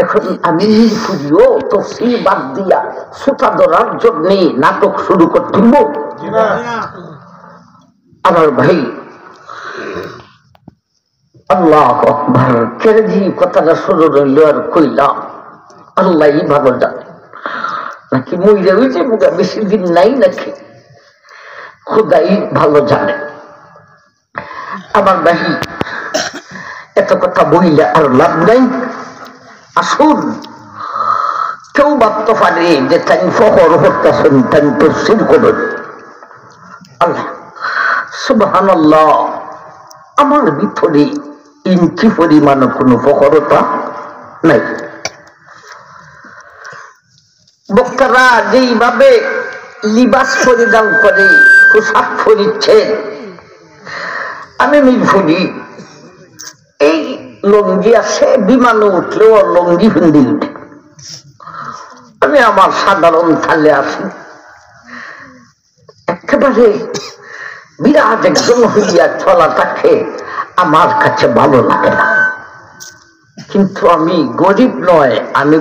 এখন আমি পুরিও তফসির বাদ দিয়া সুতা ধরার জন্য নাটক শুরু করতে আমার ভাই আল্লাহ আকবার ছেড়ে দিয়ে কথাটা শুরু রইল আর কইলাম আল্লাহ ভালো জানে নাকি মইরা হয়েছে মুখে বেশি দিন নাই নাকি খুদাই ভালো জানে আমার ভাই এত কথা বইলে আর লাভ নাই আসুন কেউ ভাবতে পারে যে তাই ফখর করতেছেন তাই তফসির করুন আল্লাহ সুবহানাল্লাহ আমার ভিতরে ইঞ্চি পরিমাণ কোনো ফখরতা নাই বক্তারা যেইভাবে লিবাস পরিধান করে পোশাক পরিচ্ছেদ আমি মিলফুরি এই লঙ্গি আছে বিমানে উঠলেও লঙ্গি হিন্দি উঠে আমি আমার সাধারণ থালে আসি একেবারে বিরাট একজন হইয়া চলাটাকে আমার কাছে ভালো লাগে না কিন্তু আমি গরিব নয় আমি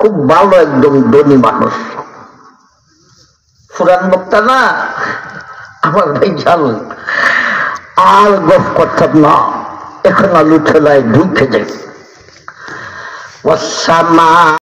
খুব ভালো একদম ধনী মানুষ পুরান বক্তা না আমার ভাই জান আর গপ করতাম না এখন আলু ঠেলায় ঢুকে যাই